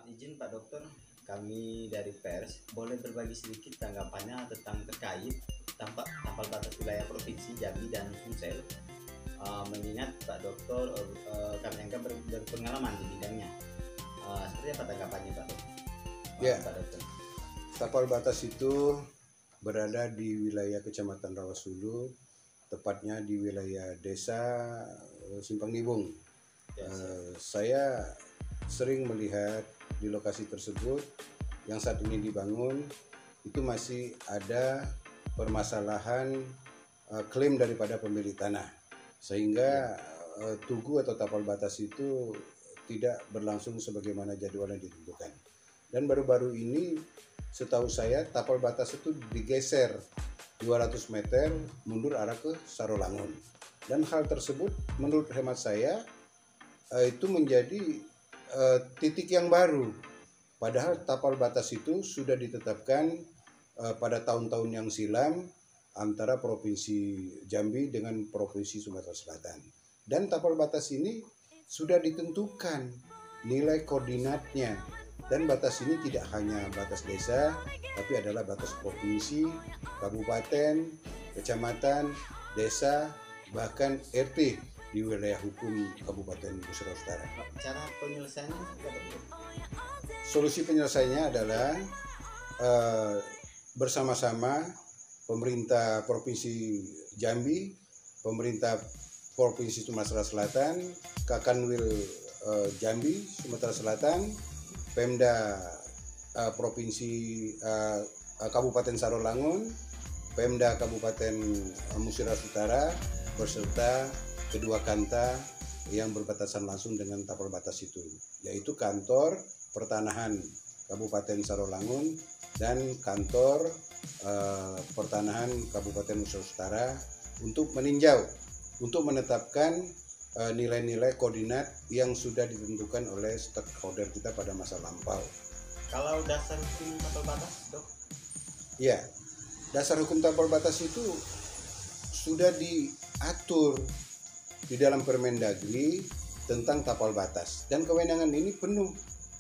Izin Pak Dokter, kami dari pers boleh berbagi sedikit tanggapannya tentang terkait tampal batas wilayah provinsi Jambi dan Sumsel. Mengingat Pak Dokter, kami anggap berpengalaman di bidangnya. Seperti apa tanggapannya Pak Dokter? Ya, Pak Dokter. tapal batas itu berada di wilayah Kecamatan Rawasulu, tepatnya di wilayah Desa Simpang Nibung. Saya sering melihat di lokasi tersebut yang saat ini dibangun itu masih ada permasalahan klaim daripada pemilik tanah, sehingga tugu atau tapal batas itu tidak berlangsung sebagaimana jadwal yang ditentukan. Dan baru-baru ini setahu saya tapal batas itu digeser 200 meter mundur arah ke Sarolangun. Dan hal tersebut menurut hemat saya itu menjadi titik yang baru. Padahal tapal batas itu sudah ditetapkan pada tahun-tahun yang silam antara Provinsi Jambi dengan Provinsi Sumatera Selatan. Dan tapal batas ini sudah ditentukan nilai koordinatnya. Dan batas ini tidak hanya batas desa, tapi adalah batas provinsi, kabupaten, kecamatan, desa, bahkan RT di wilayah hukum Kabupaten Busira Utara. Cara penyelesaiannya Pak Dokter? Solusi penyelesaiannya adalah bersama-sama pemerintah Provinsi Jambi, pemerintah Provinsi Sumatera Selatan, Kakanwil Jambi, Sumatera Selatan, Pemda Provinsi Kabupaten Sarolangun, Pemda Kabupaten Busira Utara beserta kedua kanta yang berbatasan langsung dengan tapal batas itu, yaitu kantor pertanahan Kabupaten Sarolangun dan kantor pertanahan Kabupaten Busira Utara untuk meninjau, untuk menetapkan nilai-nilai koordinat yang sudah ditentukan oleh stakeholder kita pada masa lampau. Kalau dasar hukum tapal batas, Dok? Ya, dasar hukum tapal batas itu sudah diatur di dalam Permendagri tentang tapal batas, dan kewenangan ini penuh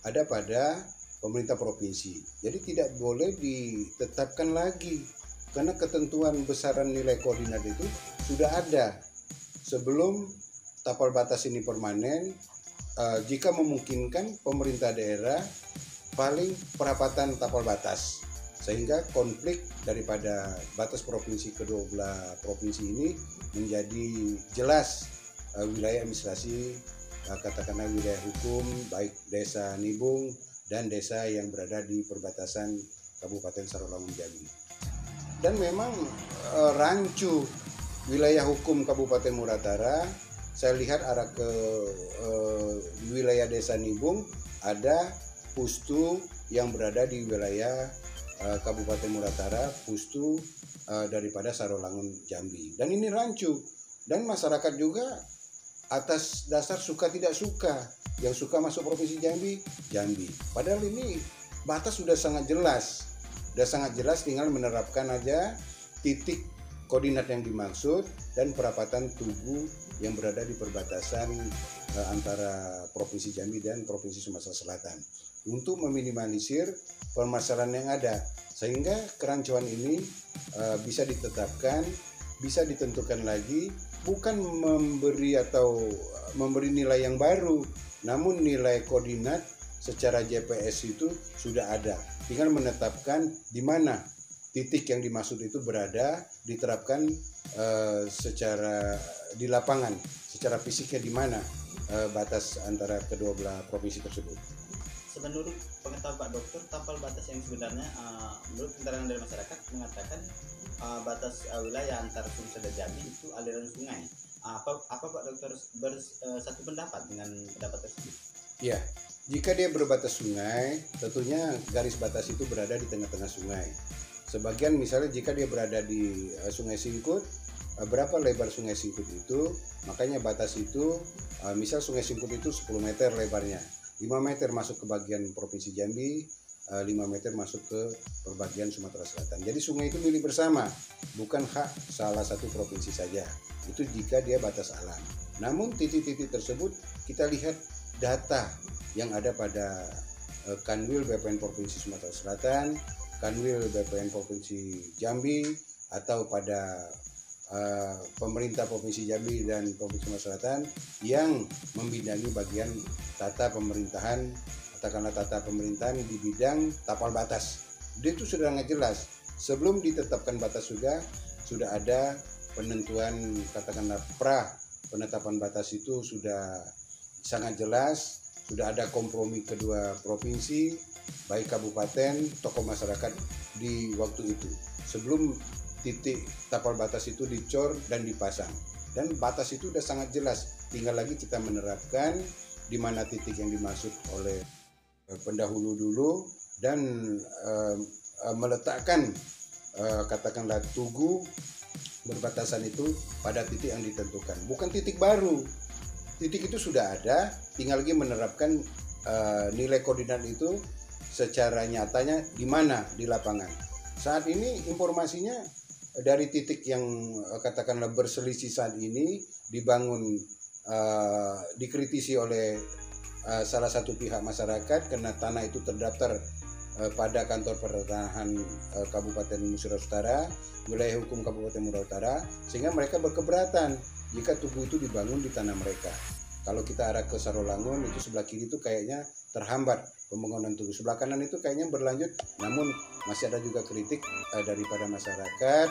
ada pada pemerintah provinsi. Jadi tidak boleh ditetapkan lagi karena ketentuan besaran nilai koordinat itu sudah ada sebelum tapal batas ini permanen. Jika memungkinkan pemerintah daerah paling perapatan tapal batas, sehingga konflik daripada batas provinsi kedua belah provinsi ini menjadi jelas wilayah administrasi, katakanlah wilayah hukum baik desa Nibung dan desa yang berada di perbatasan Kabupaten Sarolangun Jambi. Dan memang rancu wilayah hukum Kabupaten Muratara, saya lihat arah ke wilayah desa Nibung ada pustu yang berada di wilayah Kabupaten Muratara, pustu daripada Sarolangun Jambi. Dan ini rancu, dan masyarakat juga atas dasar suka tidak suka, yang suka masuk Provinsi Jambi, Jambi. Padahal ini batas sudah sangat jelas, tinggal menerapkan aja titik koordinat yang dimaksud dan perapatan tugu yang berada di perbatasan antara Provinsi Jambi dan Provinsi Sumatera Selatan untuk meminimalisir permasalahan yang ada, sehingga kerancuan ini bisa ditetapkan, bisa ditentukan lagi, bukan memberi nilai yang baru, namun nilai koordinat secara GPS itu sudah ada. Tinggal menetapkan di mana titik yang dimaksud itu berada, diterapkan secara di lapangan, secara fisiknya di mana batas antara kedua belah provinsi tersebut. Menurut pengetahuan Pak Dokter, tapal batas yang sebenarnya menurut keterangan dari masyarakat mengatakan batas wilayah antara Sumsel dan Jambi itu aliran sungai. Apa Pak Dokter satu pendapat dengan pendapat tersebut? Ya, jika dia berbatas sungai, tentunya garis batas itu berada di tengah-tengah sungai. Sebagian misalnya jika dia berada di Sungai Singkut, berapa lebar Sungai Singkut itu, makanya batas itu, misal Sungai Singkut itu 10 meter lebarnya, 5 meter masuk ke bagian Provinsi Jambi, 5 meter masuk ke bagian Sumatera Selatan. Jadi sungai itu milik bersama, bukan hak salah satu provinsi saja. Itu jika dia batas alam. Namun titik-titik tersebut kita lihat data yang ada pada Kanwil BPN Provinsi Sumatera Selatan, Kanwil BPN Provinsi Jambi, atau pada pemerintah Provinsi Jambi dan Provinsi Sumatera Selatan yang membidangi bagian tata pemerintahan, katakanlah tata pemerintahan di bidang tapal batas. Dia itu sudah sangat jelas. Sebelum ditetapkan batas juga sudah ada penentuan, katakanlah penetapan batas itu sudah sangat jelas. Sudah ada kompromi kedua provinsi, baik kabupaten, tokoh masyarakat di waktu itu. Sebelum titik tapal batas itu dicor dan dipasang. Dan batas itu sudah sangat jelas. Tinggal lagi kita menerapkan di mana titik yang dimaksud oleh pendahulu dulu dan meletakkan katakanlah tugu berbatasan itu pada titik yang ditentukan. Bukan titik baru. Titik itu sudah ada, tinggal lagi menerapkan nilai koordinat itu secara nyatanya di mana di lapangan. Saat ini informasinya dari titik yang katakanlah berselisih saat ini dibangun, dikritisi oleh salah satu pihak masyarakat karena tanah itu terdaftar pada kantor pertanahan Kabupaten Musira Utara, wilayah hukum Kabupaten Musira Utara, sehingga mereka berkeberatan jika tugu itu dibangun di tanah mereka. Kalau kita arah ke Sarolangun itu sebelah kiri itu kayaknya terhambat pembangunan tugu. Sebelah kanan itu kayaknya berlanjut, namun masih ada juga kritik daripada masyarakat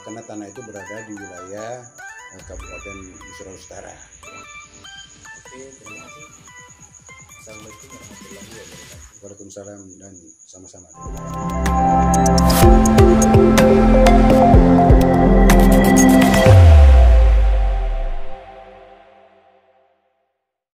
karena tanah itu berada di wilayah Kabupaten Musira Utara. Oke, terima kasih. Assalamualaikum warahmatullahi wabarakatuh. Waalaikumsalam dan sama-sama.